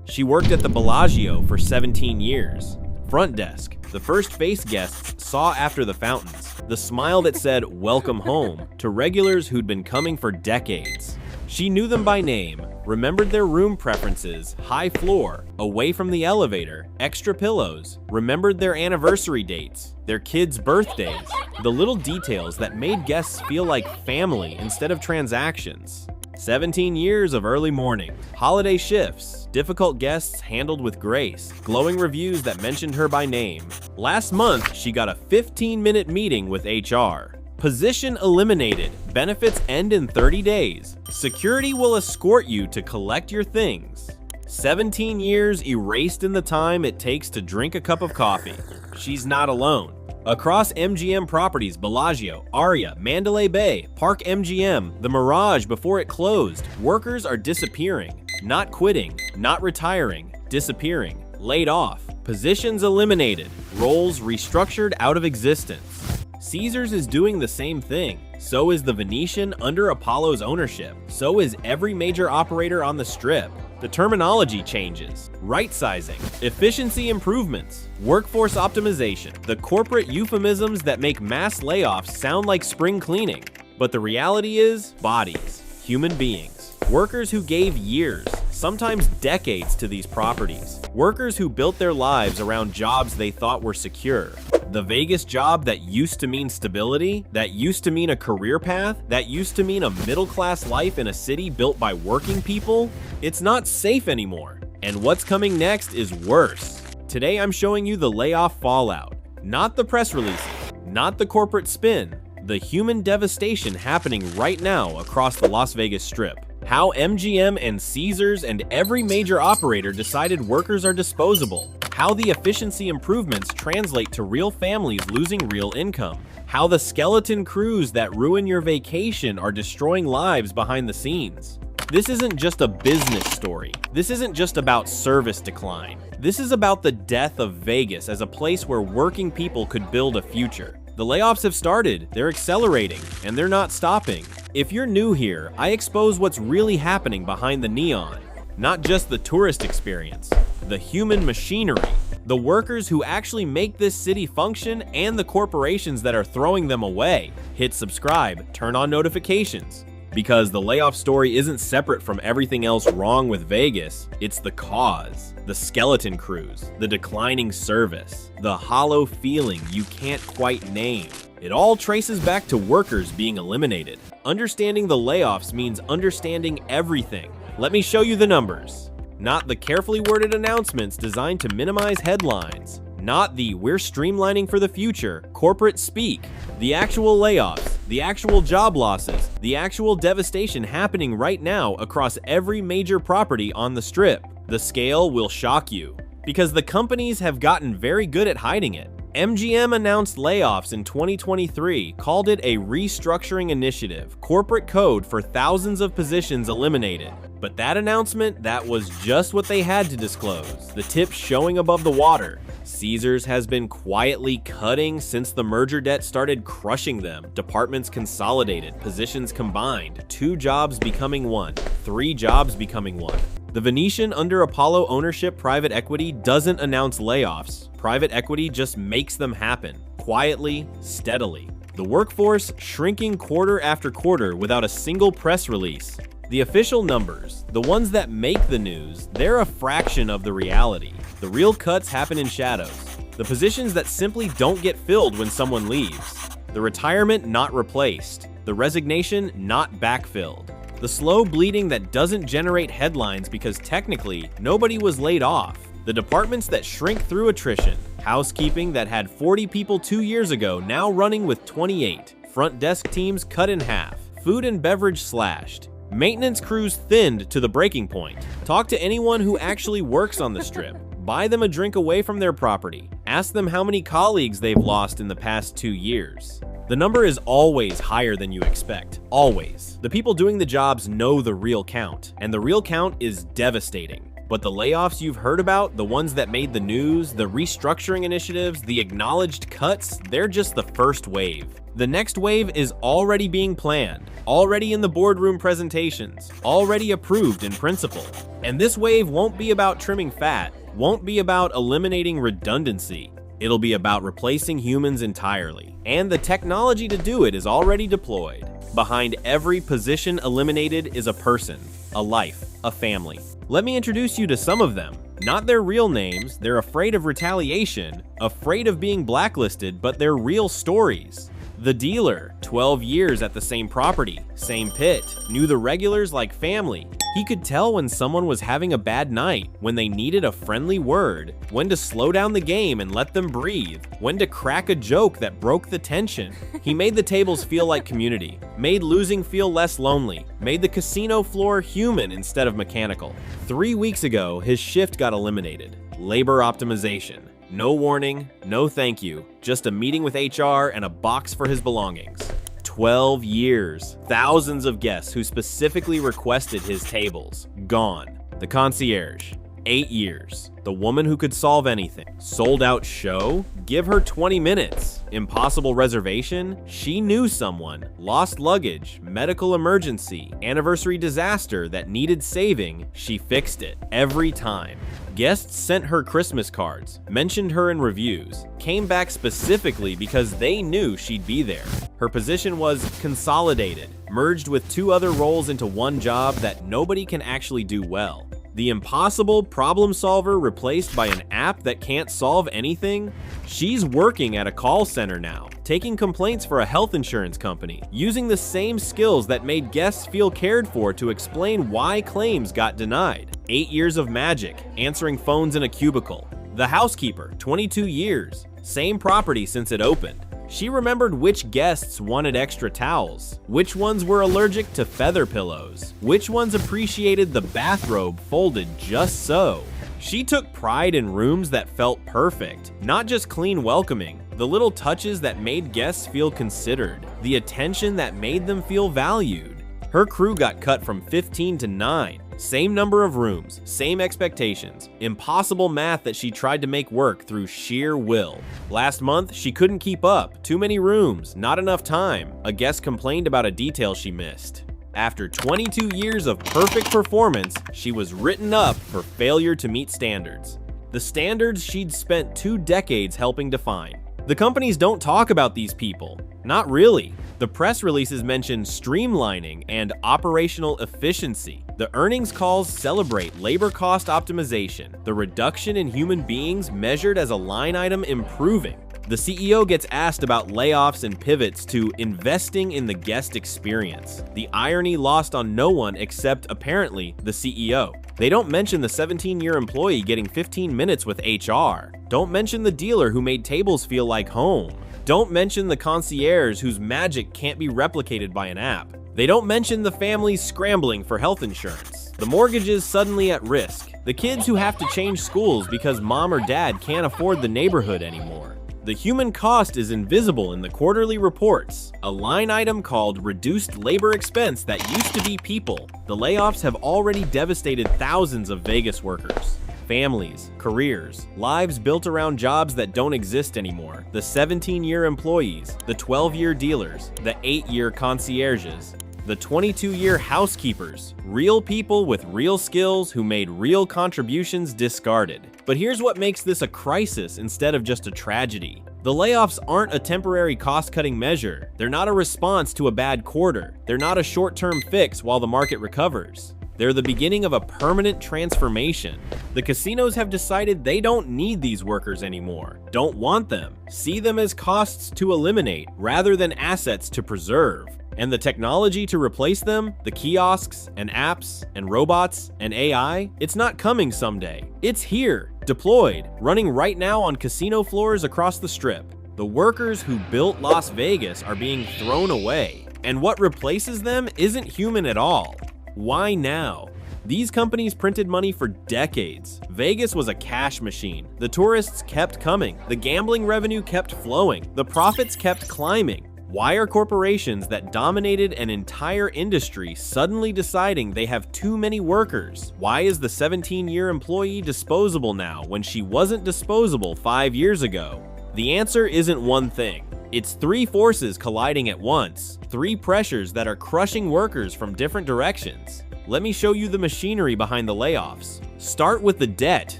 She worked at the Bellagio for 17 years. Front desk, the first face guests saw after the fountains, the smile that said, "Welcome home," to regulars who'd been coming for decades. She knew them by name, remembered their room preferences, high floor, away from the elevator, extra pillows, remembered their anniversary dates, their kids' birthdays, the little details that made guests feel like family instead of transactions. 17 years of early morning, holiday shifts, difficult guests handled with grace, glowing reviews that mentioned her by name. Last month, she got a 15-minute meeting with HR. Position eliminated. Benefits end in 30 days. Security will escort you to collect your things. 17 years erased in the time it takes to drink a cup of coffee. She's not alone. Across MGM properties, Bellagio, Aria, Mandalay Bay, Park MGM, the Mirage before it closed, workers are disappearing. Not quitting, not retiring, disappearing. Laid off. Positions eliminated. Roles restructured out of existence. Caesars is doing the same thing. So is the Venetian under Apollo's ownership. So is every major operator on the Strip. The terminology changes. Right-sizing, efficiency improvements, workforce optimization, the corporate euphemisms that make mass layoffs sound like spring cleaning. But the reality is bodies, human beings, workers who gave years, sometimes decades to these properties, workers who built their lives around jobs they thought were secure. The Vegas job that used to mean stability, that used to mean a career path, that used to mean a middle-class life in a city built by working people, it's not safe anymore. And what's coming next is worse. Today I'm showing you the layoff fallout. Not the press releases, not the corporate spin, the human devastation happening right now across the Las Vegas Strip. How MGM and Caesars and every major operator decided workers are disposable. How the efficiency improvements translate to real families losing real income. How the skeleton crews that ruin your vacation are destroying lives behind the scenes. This isn't just a business story. This isn't just about service decline. This is about the death of Vegas as a place where working people could build a future. The layoffs have started, they're accelerating, and they're not stopping. If you're new here, I expose what's really happening behind the neon. Not just the tourist experience, the human machinery, the workers who actually make this city function, and the corporations that are throwing them away. Hit subscribe, turn on notifications. Because the layoff story isn't separate from everything else wrong with Vegas, it's the cause. The skeleton crews, the declining service, the hollow feeling you can't quite name. It all traces back to workers being eliminated. Understanding the layoffs means understanding everything. Let me show you the numbers. Not the carefully worded announcements designed to minimize headlines. Not the "we're streamlining for the future" corporate speak. The actual layoffs, the actual job losses, the actual devastation happening right now across every major property on the Strip. The scale will shock you, because the companies have gotten very good at hiding it. MGM announced layoffs in 2023, called it a restructuring initiative, corporate code for thousands of positions eliminated. But that announcement, that was just what they had to disclose, the tip showing above the water. Caesars has been quietly cutting since the merger debt started crushing them. Departments consolidated, positions combined, 2 jobs becoming 1, 3 jobs becoming 1. The Venetian under Apollo ownership private equity doesn't announce layoffs. Private equity just makes them happen, quietly, steadily. The workforce shrinking quarter after quarter without a single press release. The official numbers, the ones that make the news, they're a fraction of the reality. The real cuts happen in shadows. The positions that simply don't get filled when someone leaves. The retirement not replaced. The resignation not backfilled. The slow bleeding that doesn't generate headlines because technically nobody was laid off. The departments that shrink through attrition. Housekeeping that had 40 people 2 years ago now running with 28. Front desk teams cut in half. Food and beverage slashed. Maintenance crews thinned to the breaking point. Talk to anyone who actually works on the Strip. Buy them a drink away from their property. Ask them how many colleagues they've lost in the past 2 years. The number is always higher than you expect. Always. The people doing the jobs know the real count, and the real count is devastating. But the layoffs you've heard about, the ones that made the news, the restructuring initiatives, the acknowledged cuts, they're just the first wave. The next wave is already being planned, already in the boardroom presentations, already approved in principle. And this wave won't be about trimming fat, won't be about eliminating redundancy. It'll be about replacing humans entirely. And the technology to do it is already deployed. Behind every position eliminated is a person, a life, a family. Let me introduce you to some of them. Not their real names, they're afraid of retaliation, afraid of being blacklisted, but they're real stories. The dealer, 12 years at the same property, same pit, knew the regulars like family. He could tell when someone was having a bad night, when they needed a friendly word, when to slow down the game and let them breathe, when to crack a joke that broke the tension. He made the tables feel like community, made losing feel less lonely, made the casino floor human instead of mechanical. 3 weeks ago, his shift got eliminated. Labor optimization. No warning, no thank you, just a meeting with HR and a box for his belongings. 12 years, thousands of guests who specifically requested his tables, gone. The concierge, 8 years. The woman who could solve anything. Sold out show? Give her 20 minutes. Impossible reservation? She knew someone. Lost luggage, medical emergency, anniversary disaster that needed saving, she fixed it. Every time. Guests sent her Christmas cards, mentioned her in reviews, came back specifically because they knew she'd be there. Her position was consolidated, merged with 2 other roles into one job that nobody can actually do well. The impossible problem solver replaced by an app that can't solve anything? She's working at a call center now, taking complaints for a health insurance company, using the same skills that made guests feel cared for to explain why claims got denied. 8 years of magic, answering phones in a cubicle. The housekeeper, 22 years, same property since it opened. She remembered which guests wanted extra towels, which ones were allergic to feather pillows, which ones appreciated the bathrobe folded just so. She took pride in rooms that felt perfect, not just clean welcoming, the little touches that made guests feel considered, the attention that made them feel valued. Her crew got cut from 15 to 9. Same number of rooms, same expectations, impossible math that she tried to make work through sheer will. Last month, she couldn't keep up, too many rooms, not enough time. A guest complained about a detail she missed. After 22 years of perfect performance, she was written up for failure to meet standards. The standards she'd spent 2 decades helping define. The companies don't talk about these people. Not really. The press releases mention streamlining and operational efficiency. The earnings calls celebrate labor cost optimization, the reduction in human beings measured as a line item improving. The CEO gets asked about layoffs and pivots to investing in the guest experience. The irony lost on no one except, apparently, the CEO. They don't mention the 17-year employee getting 15 minutes with HR. Don't mention the dealer who made tables feel like home. Don't mention the concierge whose magic can't be replicated by an app. They don't mention the families scrambling for health insurance, the mortgages suddenly at risk, the kids who have to change schools because mom or dad can't afford the neighborhood anymore. The human cost is invisible in the quarterly reports, a line item called reduced labor expense that used to be people. The layoffs have already devastated thousands of Vegas workers. Families, careers, lives built around jobs that don't exist anymore. The 17-year employees, the 12-year dealers, the 8-year concierges, the 22-year housekeepers, real people with real skills who made real contributions discarded. But here's what makes this a crisis instead of just a tragedy. The layoffs aren't a temporary cost-cutting measure. They're not a response to a bad quarter. They're not a short-term fix while the market recovers. They're the beginning of a permanent transformation. The casinos have decided they don't need these workers anymore, don't want them, see them as costs to eliminate rather than assets to preserve. And the technology to replace them, the kiosks and apps and robots and AI, it's not coming someday. It's here, deployed, running right now on casino floors across the Strip. The workers who built Las Vegas are being thrown away, and what replaces them isn't human at all. Why now? These companies printed money for decades. Vegas was a cash machine. The tourists kept coming. The gambling revenue kept flowing. The profits kept climbing. Why are corporations that dominated an entire industry suddenly deciding they have too many workers? Why is the 17-year employee disposable now when she wasn't disposable 5 years ago? The answer isn't one thing. It's three forces colliding at once, three pressures that are crushing workers from different directions. Let me show you the machinery behind the layoffs. Start with the debt.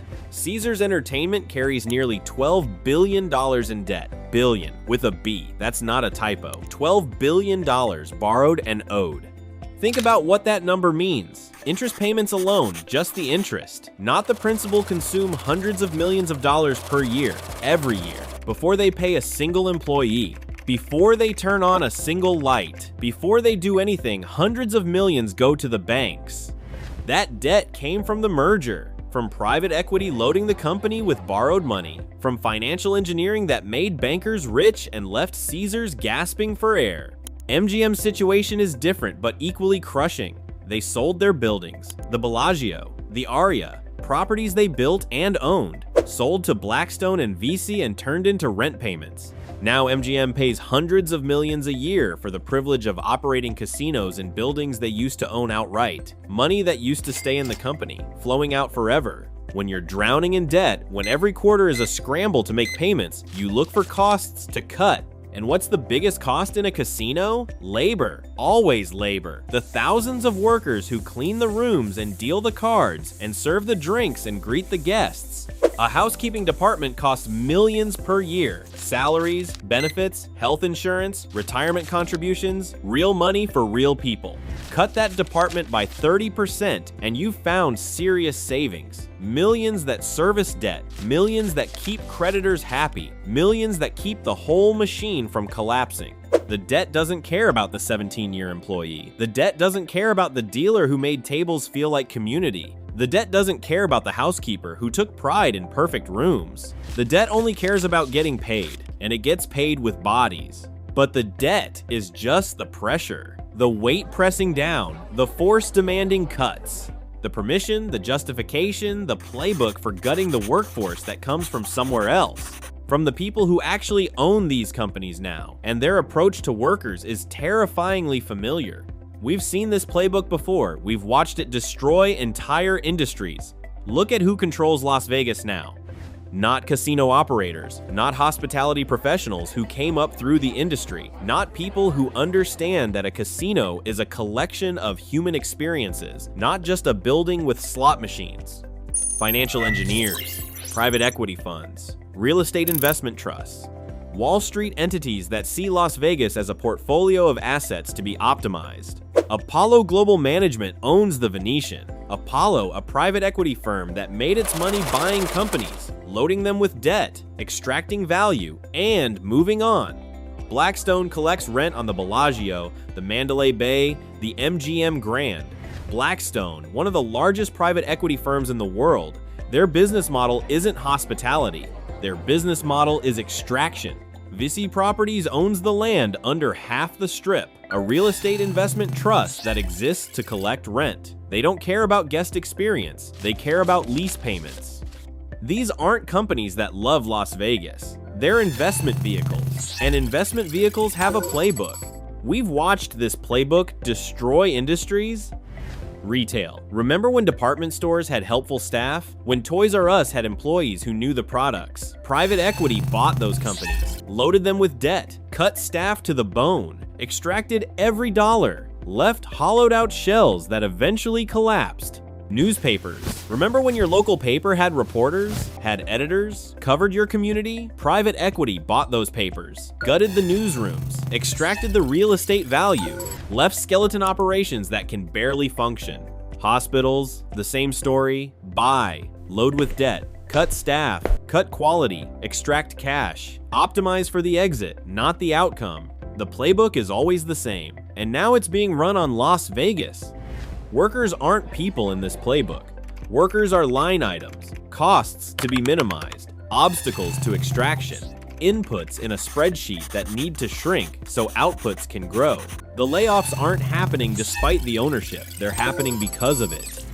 Caesars Entertainment carries nearly $12 billion in debt. Billion, with a B. That's not a typo. $12 billion borrowed and owed. Think about what that number means. Interest payments alone, just the interest, not the principal, consume hundreds of millions of dollars per year, every year, before they pay a single employee. Before they turn on a single light, before they do anything, hundreds of millions go to the banks. That debt came from the merger, from private equity loading the company with borrowed money, from financial engineering that made bankers rich and left Caesars gasping for air. MGM's situation is different but equally crushing. They sold their buildings, the Bellagio, the Aria, properties they built and owned, sold to Blackstone and VC and turned into rent payments. Now MGM pays hundreds of millions a year for the privilege of operating casinos in buildings they used to own outright. Money that used to stay in the company, flowing out forever. When you're drowning in debt, when every quarter is a scramble to make payments, you look for costs to cut. And what's the biggest cost in a casino? Labor. Always labor. The thousands of workers who clean the rooms and deal the cards and serve the drinks and greet the guests. A housekeeping department costs millions per year. Salaries, benefits, health insurance, retirement contributions, real money for real people. Cut that department by 30% and you've found serious savings. Millions that service debt, millions that keep creditors happy, millions that keep the whole machine from collapsing. The debt doesn't care about the 17-year employee. The debt doesn't care about the dealer who made tables feel like community. The debt doesn't care about the housekeeper who took pride in perfect rooms. The debt only cares about getting paid, and it gets paid with bodies. But the debt is just the pressure, the weight pressing down, the force demanding cuts. The permission, the justification, the playbook for gutting the workforce that comes from somewhere else. From the people who actually own these companies now, and their approach to workers is terrifyingly familiar. We've seen this playbook before. We've watched it destroy entire industries. Look at who controls Las Vegas now. Not casino operators, not hospitality professionals who came up through the industry, not people who understand that a casino is a collection of human experiences, not just a building with slot machines. Financial engineers, private equity funds, real estate investment trusts, Wall Street entities that see Las Vegas as a portfolio of assets to be optimized. Apollo Global Management owns the Venetian. Apollo, a private equity firm that made its money buying companies, loading them with debt, extracting value, and moving on. Blackstone collects rent on the Bellagio, the Mandalay Bay, the MGM Grand. Blackstone, one of the largest private equity firms in the world, their business model isn't hospitality. Their business model is extraction. VC Properties owns the land under half the strip, a real estate investment trust that exists to collect rent. They don't care about guest experience, they care about lease payments. These aren't companies that love Las Vegas. They're investment vehicles, and investment vehicles have a playbook. We've watched this playbook destroy industries. Retail. Remember when department stores had helpful staff? When Toys R Us had employees who knew the products? Private equity bought those companies, loaded them with debt, cut staff to the bone, extracted every dollar, left hollowed out shells that eventually collapsed. Newspapers. Remember when your local paper had reporters, had editors, covered your community? Private equity bought those papers, gutted the newsrooms, extracted the real estate value, left skeleton operations that can barely function. Hospitals, the same story. Buy, load with debt, cut staff, cut quality, extract cash, optimize for the exit, not the outcome. The playbook is always the same, and now it's being run on Las Vegas. Workers aren't people in this playbook. Workers are line items, costs to be minimized, obstacles to extraction, inputs in a spreadsheet that need to shrink so outputs can grow. The layoffs aren't happening despite the ownership, they're happening because of it.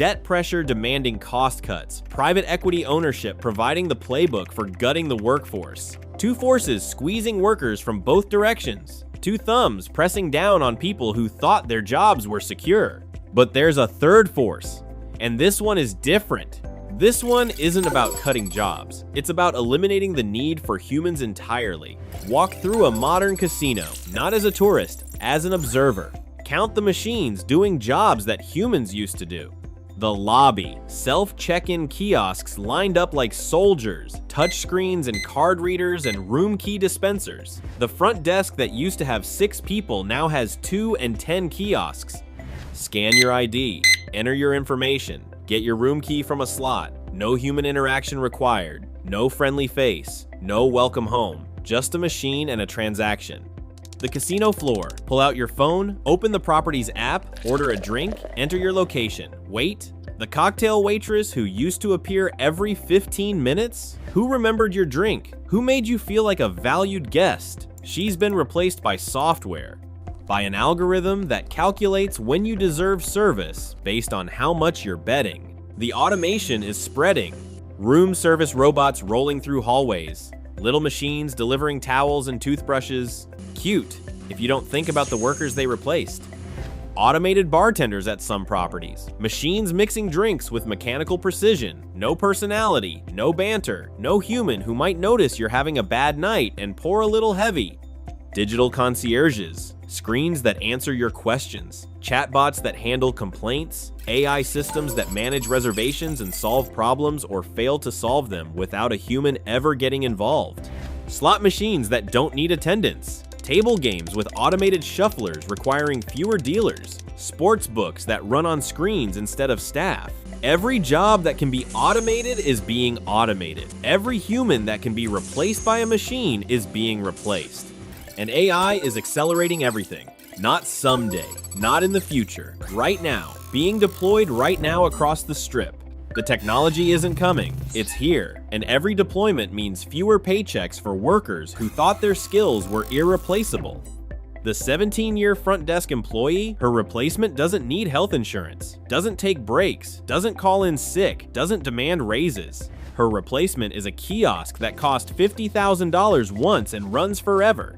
debt pressure demanding cost cuts, private equity ownership providing the playbook for gutting the workforce, two forces squeezing workers from both directions, two thumbs pressing down on people who thought their jobs were secure. But there's a third force, and this one is different. This one isn't about cutting jobs. It's about eliminating the need for humans entirely. Walk through a modern casino, not as a tourist, as an observer. Count the machines doing jobs that humans used to do. The lobby, self-check-in kiosks lined up like soldiers, touchscreens and card readers and room key dispensers. The front desk that used to have 6 people now has 2 and 10 kiosks. Scan your ID, enter your information, get your room key from a slot. No human interaction required, no friendly face, no welcome home, just a machine and a transaction. The casino floor. Pull out your phone, open the property's app, order a drink, enter your location. Wait. The cocktail waitress who used to appear every 15 minutes? Who remembered your drink? Who made you feel like a valued guest? She's been replaced by software, by an algorithm that calculates when you deserve service based on how much you're betting. The automation is spreading. Room service robots rolling through hallways. Little machines delivering towels and toothbrushes. Cute, if you don't think about the workers they replaced. Automated bartenders at some properties. Machines mixing drinks with mechanical precision. No personality, no banter, no human who might notice you're having a bad night and pour a little heavy. Digital concierges. Screens that answer your questions. Chatbots that handle complaints. AI systems that manage reservations and solve problems or fail to solve them without a human ever getting involved. Slot machines that don't need attendance. Table games with automated shufflers requiring fewer dealers. Sports books that run on screens instead of staff. Every job that can be automated is being automated. Every human that can be replaced by a machine is being replaced. And AI is accelerating everything. Not someday, not in the future, right now, being deployed right now across the strip. The technology isn't coming, it's here, and every deployment means fewer paychecks for workers who thought their skills were irreplaceable. The 17-year front desk employee, her replacement doesn't need health insurance, doesn't take breaks, doesn't call in sick, doesn't demand raises. Her replacement is a kiosk that cost $50,000 once and runs forever.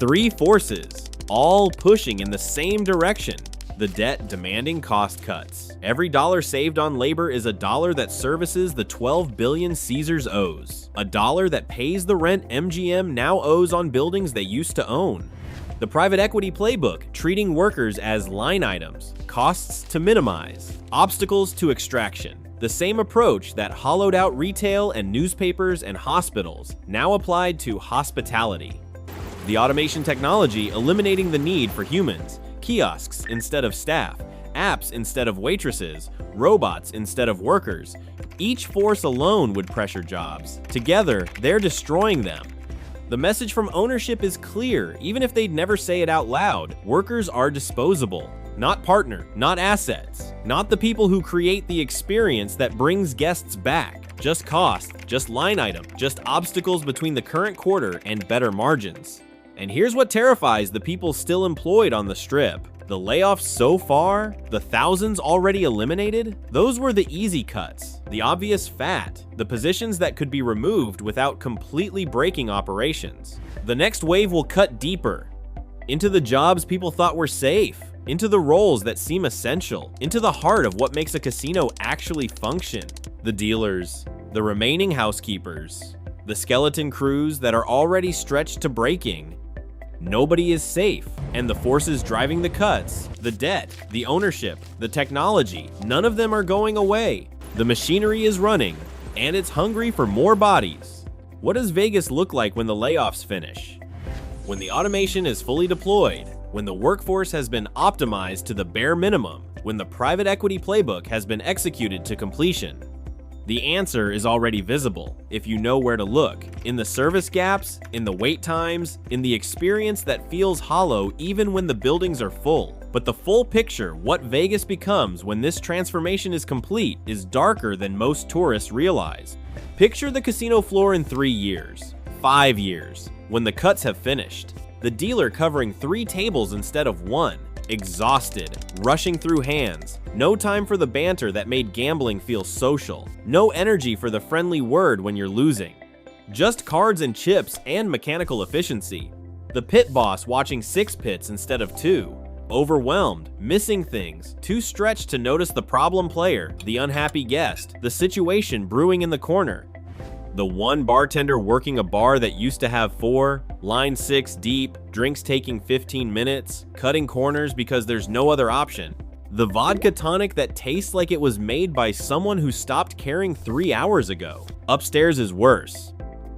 3 forces, all pushing in the same direction. The debt demanding cost cuts. Every dollar saved on labor is a dollar that services the $12 billion Caesars owes. A dollar that pays the rent MGM now owes on buildings they used to own. The private equity playbook, treating workers as line items, costs to minimize, obstacles to extraction. The same approach that hollowed out retail and newspapers and hospitals, now applied to hospitality. The automation technology eliminating the need for humans, kiosks instead of staff, apps instead of waitresses, robots instead of workers. Each force alone would pressure jobs. Together, they're destroying them. The message from ownership is clear, even if they'd never say it out loud. Workers are disposable, not partner, not assets, not the people who create the experience that brings guests back. Just cost, just line item, just obstacles between the current quarter and better margins. And here's what terrifies the people still employed on the strip. The layoffs so far, the thousands already eliminated, those were the easy cuts, the obvious fat, the positions that could be removed without completely breaking operations. The next wave will cut deeper, into the jobs people thought were safe, into the roles that seem essential, into the heart of what makes a casino actually function. The dealers, the remaining housekeepers, the skeleton crews that are already stretched to breaking. Nobody is safe, and the forces driving the cuts, the debt, the ownership, the technology, none of them are going away. The machinery is running, and it's hungry for more bodies. What does Vegas look like when the layoffs finish? When the automation is fully deployed, when the workforce has been optimized to the bare minimum, when the private equity playbook has been executed to completion? The answer is already visible if you know where to look. In the service gaps, in the wait times, in the experience that feels hollow even when the buildings are full. But the full picture, what Vegas becomes when this transformation is complete, is darker than most tourists realize. Picture the casino floor in 3 years, 5 years, when the cuts have finished. The dealer covering 3 tables instead of 1. exhausted, rushing through hands. No time for the banter that made gambling feel social. No energy for the friendly word when you're losing. Just cards and chips and mechanical efficiency. The pit boss watching 6 pits instead of 2. Overwhelmed, missing things, too stretched to notice the problem player, the unhappy guest, the situation brewing in the corner. The one bartender working a bar that used to have 4, line 6 deep, drinks taking 15 minutes, cutting corners because there's no other option. The vodka tonic that tastes like it was made by someone who stopped caring 3 hours ago. Upstairs is worse.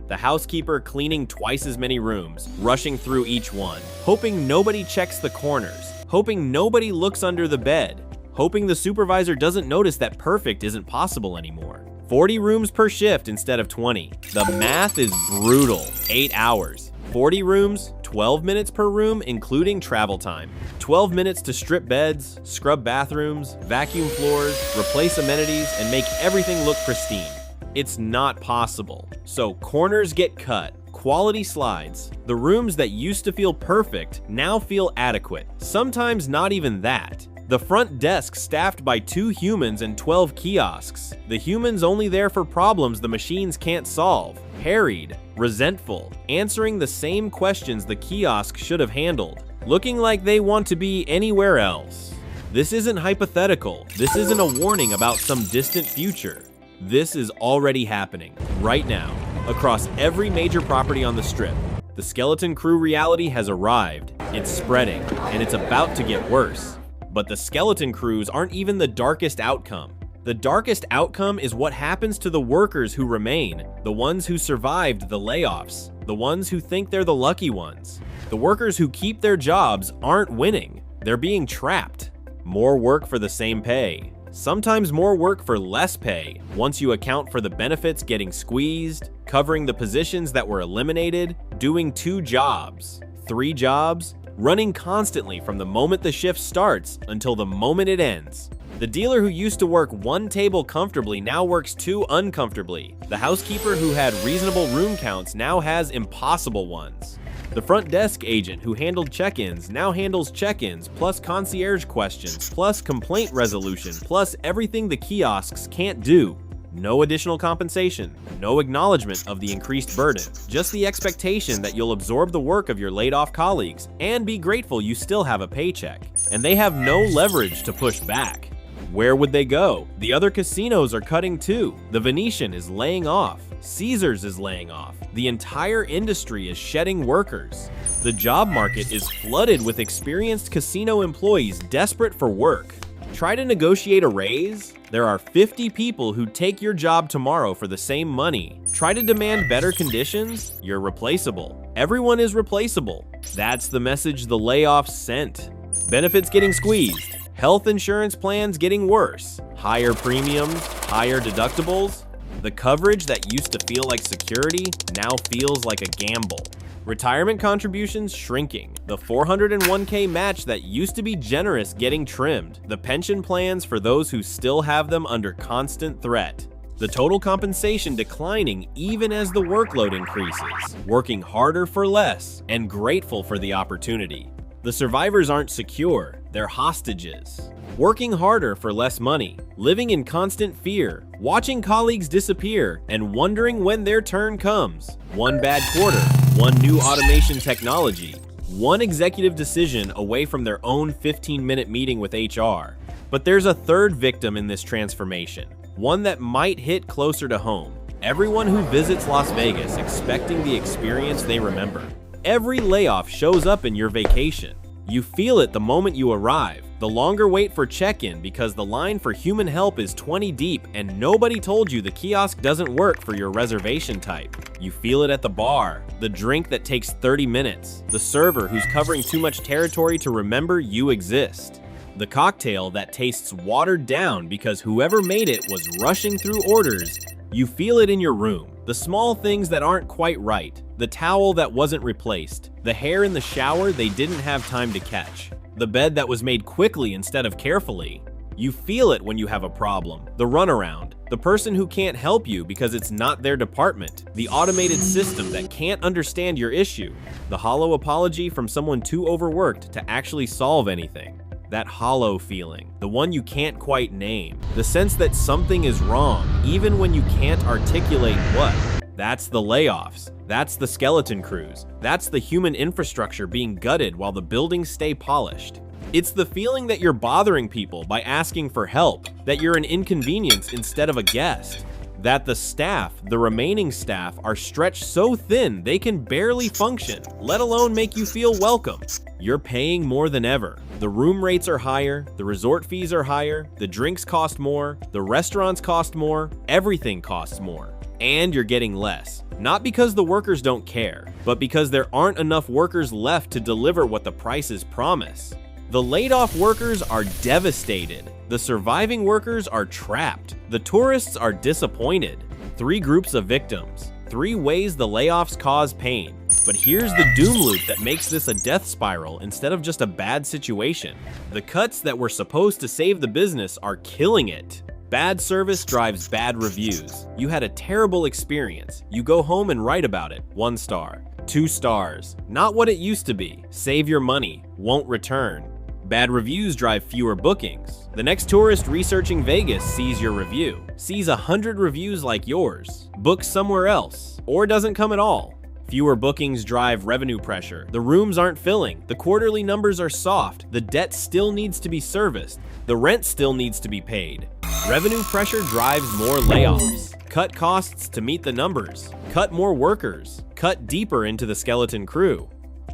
The housekeeper cleaning twice as many rooms, rushing through each one, hoping nobody checks the corners, hoping nobody looks under the bed, hoping the supervisor doesn't notice that perfect isn't possible anymore. 40 rooms per shift instead of 20. The math is brutal. 8 hours. 40 rooms, 12 minutes per room, including travel time. 12 minutes to strip beds, scrub bathrooms, vacuum floors, replace amenities, and make everything look pristine. It's not possible. So corners get cut, quality slides. The rooms that used to feel perfect now feel adequate. Sometimes not even that. The front desk staffed by 2 humans and 12 kiosks. The humans only there for problems the machines can't solve. Harried, resentful, answering the same questions the kiosk should have handled. Looking like they want to be anywhere else. This isn't hypothetical. This isn't a warning about some distant future. This is already happening, right now, across every major property on the Strip. The skeleton crew reality has arrived, it's spreading, and it's about to get worse. But the skeleton crews aren't even the darkest outcome. The darkest outcome is what happens to the workers who remain, the ones who survived the layoffs, the ones who think they're the lucky ones. The workers who keep their jobs aren't winning, they're being trapped. More work for the same pay. Sometimes more work for less pay, once you account for the benefits getting squeezed, covering the positions that were eliminated, doing 2 jobs, 3 jobs, running constantly from the moment the shift starts until the moment it ends. The dealer who used to work 1 table comfortably now works 2 uncomfortably. The housekeeper who had reasonable room counts now has impossible ones. The front desk agent who handled check-ins now handles check-ins, plus concierge questions, plus complaint resolution, plus everything the kiosks can't do. No additional compensation, no acknowledgement of the increased burden, just the expectation that you'll absorb the work of your laid-off colleagues and be grateful you still have a paycheck. And they have no leverage to push back. Where would they go? The other casinos are cutting too. The Venetian is laying off. Caesars is laying off. The entire industry is shedding workers. The job market is flooded with experienced casino employees desperate for work. Try to negotiate a raise? There are 50 people who'd take your job tomorrow for the same money. Try to demand better conditions? You're replaceable. Everyone is replaceable. That's the message the layoffs sent. Benefits getting squeezed. Health insurance plans getting worse. Higher premiums, higher deductibles. The coverage that used to feel like security now feels like a gamble. Retirement contributions shrinking. The 401k match that used to be generous getting trimmed. The pension plans for those who still have them under constant threat. The total compensation declining even as the workload increases. Working harder for less and grateful for the opportunity. The survivors aren't secure, they're hostages. Working harder for less money, living in constant fear, watching colleagues disappear, and wondering when their turn comes. One bad quarter, one new automation technology, one executive decision away from their own 15-minute meeting with HR. But there's a third victim in this transformation, one that might hit closer to home. Everyone who visits Las Vegas expecting the experience they remember. Every layoff shows up in your vacation. You feel it the moment you arrive. The longer wait for check-in because the line for human help is 20 deep and nobody told you the kiosk doesn't work for your reservation type. You feel it at the bar, the drink that takes 30 minutes, the server who's covering too much territory to remember you exist, the cocktail that tastes watered down because whoever made it was rushing through orders. You feel it in your room, the small things that aren't quite right, the towel that wasn't replaced, the hair in the shower they didn't have time to catch, the bed that was made quickly instead of carefully. You feel it when you have a problem, the runaround, the person who can't help you because it's not their department, the automated system that can't understand your issue, the hollow apology from someone too overworked to actually solve anything. that hollow feeling, the one you can't quite name, the sense that something is wrong, even when you can't articulate what. That's the layoffs. That's the skeleton crews. That's the human infrastructure being gutted while the buildings stay polished. It's the feeling that you're bothering people by asking for help, that you're an inconvenience instead of a guest, that the staff, the remaining staff, are stretched so thin they can barely function, let alone make you feel welcome. You're paying more than ever. The room rates are higher, the resort fees are higher, the drinks cost more, the restaurants cost more, everything costs more. And you're getting less. Not because the workers don't care, but because there aren't enough workers left to deliver what the prices promise. The laid-off workers are devastated. The surviving workers are trapped. The tourists are disappointed. 3 groups of victims. 3 ways the layoffs cause pain. But here's the doom loop that makes this a death spiral instead of just a bad situation. The cuts that were supposed to save the business are killing it. Bad service drives bad reviews. You had a terrible experience. You go home and write about it. 1 star. 2 stars. Not what it used to be. Save your money. Won't return. Bad reviews drive fewer bookings. The next tourist researching Vegas sees your review, sees 100 reviews like yours, books somewhere else, or doesn't come at all. Fewer bookings drive revenue pressure. The rooms aren't filling. The quarterly numbers are soft. The debt still needs to be serviced. The rent still needs to be paid. Revenue pressure drives more layoffs. Cut costs to meet the numbers. Cut more workers. Cut deeper into the skeleton crew.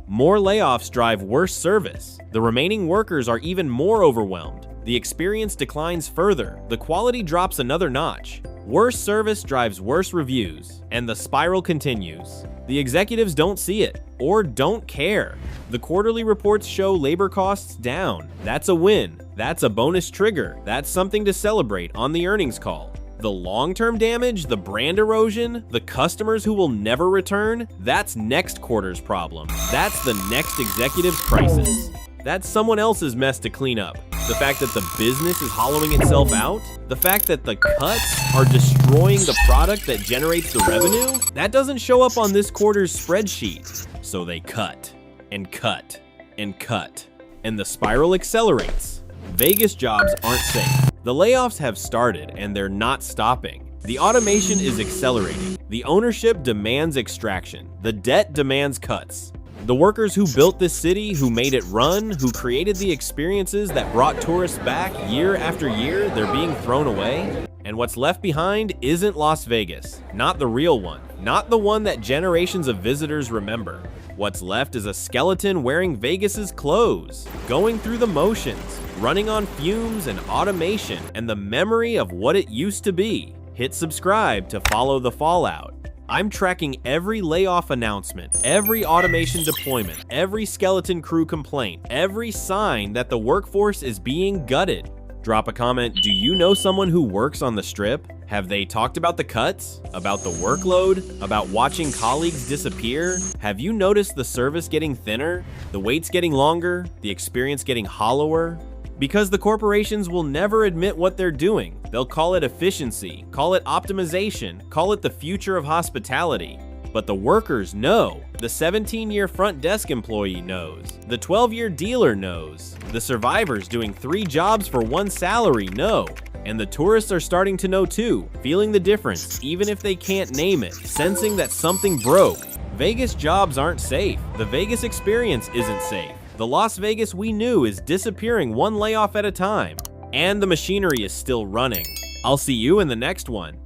More layoffs drive worse service. The remaining workers are even more overwhelmed. The experience declines further. The quality drops another notch. Worse service drives worse reviews, and the spiral continues. The executives don't see it, or don't care. The quarterly reports show labor costs down. That's a win. That's a bonus trigger. That's something to celebrate on the earnings call. The long-term damage, the brand erosion, the customers who will never return, that's next quarter's problem. That's the next executive's crisis. That's someone else's mess to clean up. The fact that the business is hollowing itself out, the fact that the cuts are destroying the product that generates the revenue, that doesn't show up on this quarter's spreadsheet. So they cut, and cut, and cut, and the spiral accelerates. Vegas jobs aren't safe. The layoffs have started, and they're not stopping. The automation is accelerating. The ownership demands extraction. The debt demands cuts. The workers who built this city, who made it run, who created the experiences that brought tourists back year after year, they're being thrown away. And what's left behind isn't Las Vegas. Not the real one. Not the one that generations of visitors remember. What's left is a skeleton wearing Vegas's clothes, going through the motions, running on fumes and automation and the memory of what it used to be. Hit subscribe to follow the fallout. I'm tracking every layoff announcement, every automation deployment, every skeleton crew complaint, every sign that the workforce is being gutted. Drop a comment. Do you know someone who works on the Strip? Have they talked about the cuts? About the workload? About watching colleagues disappear? Have you noticed the service getting thinner? The waits getting longer? The experience getting hollower? Because the corporations will never admit what they're doing. They'll call it efficiency, call it optimization, call it the future of hospitality. But the workers know. The 17-year front desk employee knows. The 12-year dealer knows. The survivors doing 3 jobs for 1 salary know. And the tourists are starting to know too, feeling the difference, even if they can't name it, sensing that something broke. Vegas jobs aren't safe. The Vegas experience isn't safe. The Las Vegas we knew is disappearing 1 layoff at a time. And the machinery is still running. I'll see you in the next one.